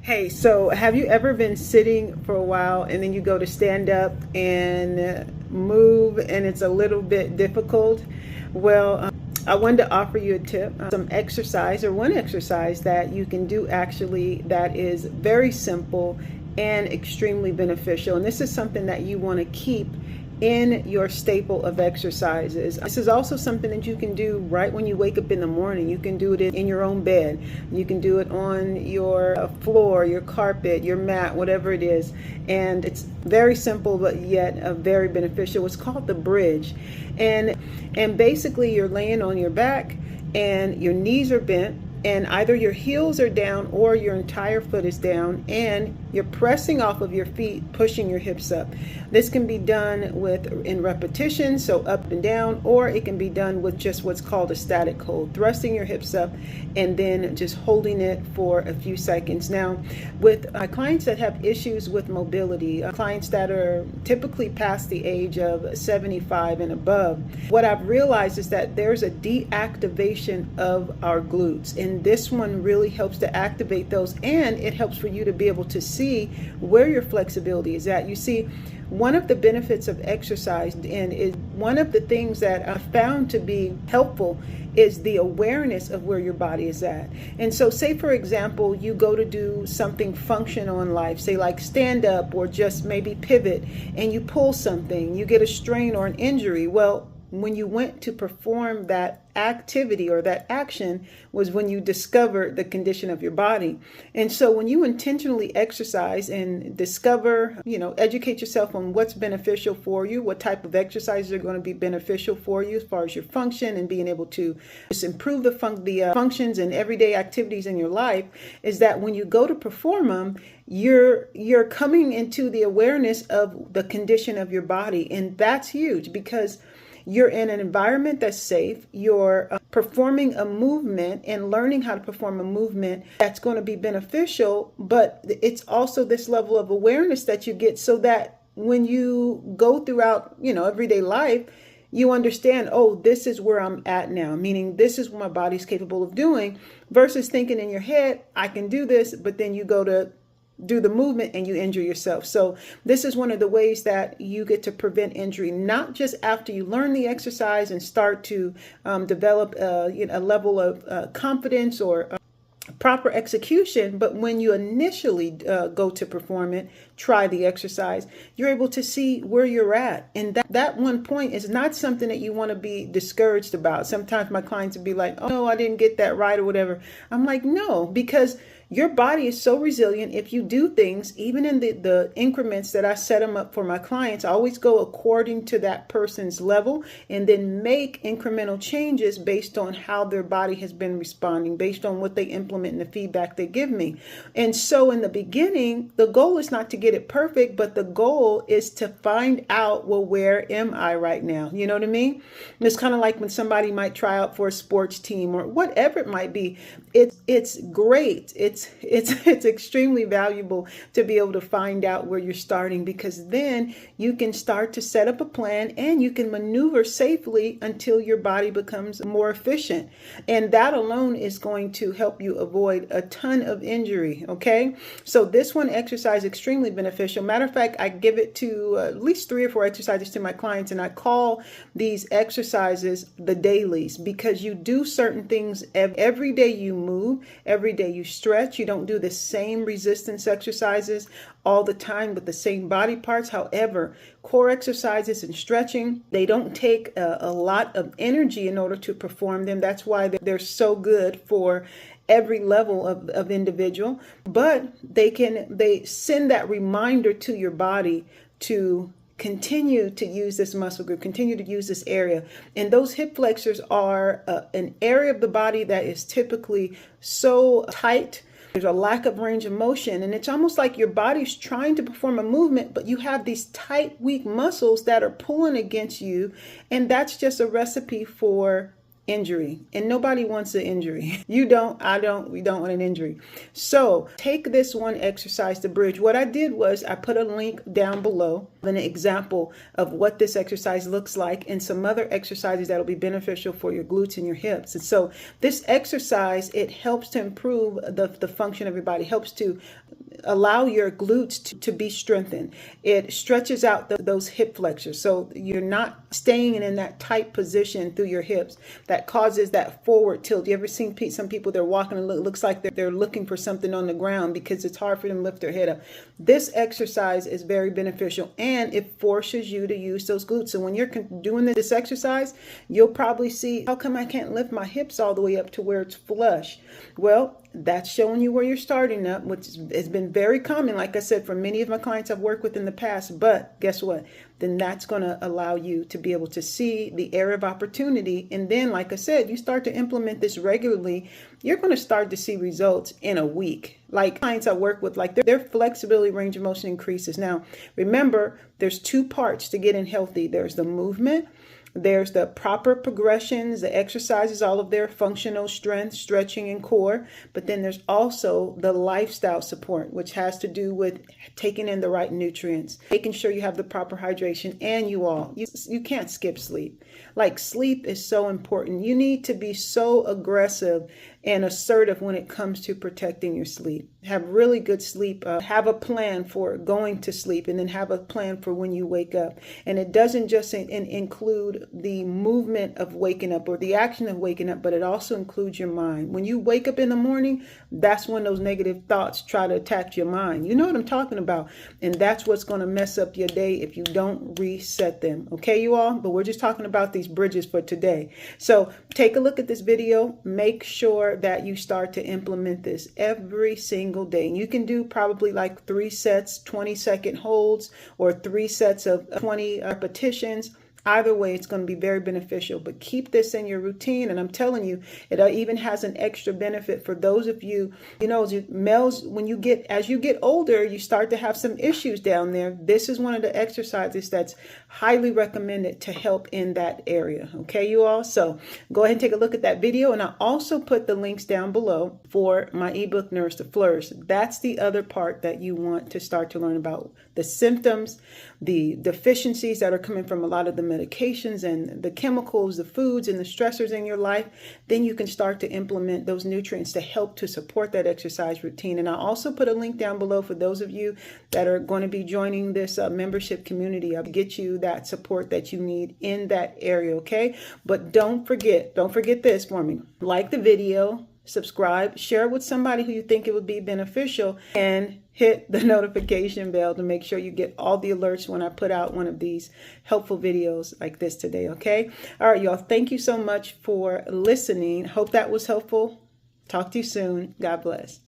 Hey, so have you ever been sitting for a while and then you go to stand up and move and it's a little bit difficult? Well, I wanted to offer you a tip, some exercise or one exercise that you can do actually that is very simple and extremely beneficial. And this is something that you want to keep in your staple of exercises. This is also something that you can do right when you wake up in the morning. You can do it in your own bed. You can do it on your floor, your carpet, your mat, whatever it is. And it's very simple, but yet very beneficial. It's called the bridge. And basically you're laying on your back and your knees are bent, and either your heels are down or your entire foot is down, and you're pressing off of your feet, pushing your hips up. This can be done in repetition, so up and down, or it can be done with just what's called a static hold, thrusting your hips up and then just holding it for a few seconds. Now, with clients that have issues with mobility, clients that are typically past the age of 75 and above, what I've realized is that there's a deactivation of our glutes, and this one really helps to activate those, and it helps for you to be able to see where your flexibility is at. You see, one of the benefits of exercise, and is one of the things that I found to be helpful, is the awareness of where your body is at. And so say, for example, you go to do something functional in life, say like stand up or just maybe pivot, and you pull something, you get a strain or an injury. Well, when you went to perform that activity or that action was when you discovered the condition of your body. And so when you intentionally exercise and discover, educate yourself on what's beneficial for you, what type of exercises are going to be beneficial for you as far as your function and being able to just improve the functions and everyday activities in your life, is that when you go to perform them, you're coming into the awareness of the condition of your body. And that's huge, because you're in an environment that's safe. You're performing a movement and learning how to perform a movement that's going to be beneficial, but it's also this level of awareness that you get, so that when you go throughout, everyday life, you understand, oh, this is where I'm at now, meaning this is what my body's capable of doing, versus thinking in your head, I can do this, but then you go to do the movement and you injure yourself. So this is one of the ways that you get to prevent injury, not just after you learn the exercise and start to develop a level of confidence or proper execution, but when you initially go to perform it, try the exercise, you're able to see where you're at. And that one point is not something that you want to be discouraged about. Sometimes my clients would be like, oh, no, I didn't get that right or whatever. I'm like, no, because your body is so resilient. If you do things, even in the increments that I set them up for my clients, I always go according to that person's level and then make incremental changes based on how their body has been responding, based on what they implement and the feedback they give me. And so in the beginning, the goal is not to get it perfect, but the goal is to find out, well, where am I right now? You know what I mean? And it's kind of like when somebody might try out for a sports team or whatever it might be. It's great. It's extremely valuable to be able to find out where you're starting, because then you can start to set up a plan and you can maneuver safely until your body becomes more efficient. And that alone is going to help you avoid a ton of injury. Okay. So this one exercise is extremely beneficial. Matter of fact, I give it to at least 3 or 4 exercises to my clients, and I call these exercises the dailies, because you do certain things every day. You move every day, you stretch. You don't do the same resistance exercises all the time with the same body parts. However, core exercises and stretching, they don't take a lot of energy in order to perform them. That's why they're so good for every level of individual, but they send that reminder to your body to continue to use this muscle group, continue to use this area. And those hip flexors are an area of the body that is typically so tight. There's a lack of range of motion, and it's almost like your body's trying to perform a movement, but you have these tight, weak muscles that are pulling against you. And that's just a recipe for injury, and nobody wants an injury. You don't, I don't, we don't want an injury. So take this one exercise to bridge. What I did was I put a link down below, an example of what this exercise looks like, and some other exercises that will be beneficial for your glutes and your hips. And so this exercise, it helps to improve the function of your body, helps to allow your glutes to be strengthened. It stretches out those hip flexors, so you're not staying in that tight position through your hips that causes that forward tilt. You ever seen some people, they're walking and looks like they're looking for something on the ground because it's hard for them to lift their head up. This exercise is very beneficial, and it forces you to use those glutes. So when you're doing this exercise, you'll probably see, how come I can't lift my hips all the way up to where it's flush? Well, that's showing you where you're starting up, which has been very common, like I said, for many of my clients I've worked with in the past. But guess what? Then that's going to allow you to be able to see the area of opportunity. And then, like I said, you start to implement this regularly, you're going to start to see results in a week. Like clients I work with, like their flexibility, range of motion increases. Now, remember, there's two parts to getting healthy. There's the movement. There's the proper progressions, the exercises, all of their functional strength, stretching, and core. But then there's also the lifestyle support, which has to do with taking in the right nutrients, making sure you have the proper hydration, and you can't skip sleep. Like, sleep is so important. You need to be so aggressive and assertive when it comes to protecting your sleep. Have really good sleep. Have a plan for going to sleep, and then have a plan for when you wake up. And it doesn't just include the movement of waking up or the action of waking up, but it also includes your mind. When you wake up in the morning, that's when those negative thoughts try to attack your mind. You know what I'm talking about. And that's what's going to mess up your day if you don't reset them. Okay, you all? But we're just talking about these bridges for today. So take a look at this video. Make sure that you start to implement this every single day. And you can do probably like 3 sets, 20-second holds, or 3 sets of 20 repetitions. Either way, it's going to be very beneficial, but keep this in your routine. And I'm telling you, it even has an extra benefit for those of you, males, as you get older, you start to have some issues down there. This is one of the exercises that's highly recommended to help in that area. Okay, you all? So go ahead and take a look at that video. And I'll also put the links down below for my ebook, Nourish, Flourish. That's the other part that you want to start to learn about: the symptoms, the deficiencies that are coming from a lot of the medications and the chemicals, the foods and the stressors in your life. Then you can start to implement those nutrients to help to support that exercise routine. And I'll also put a link down below for those of you that are going to be joining this membership community. I'll get you that support that you need in that area. Okay. But don't forget this for me. Like the video, subscribe, share it with somebody who you think it would be beneficial, and hit the notification bell to make sure you get all the alerts when I put out one of these helpful videos like this today. Okay. All right, y'all. Thank you so much for listening. Hope that was helpful. Talk to you soon. God bless.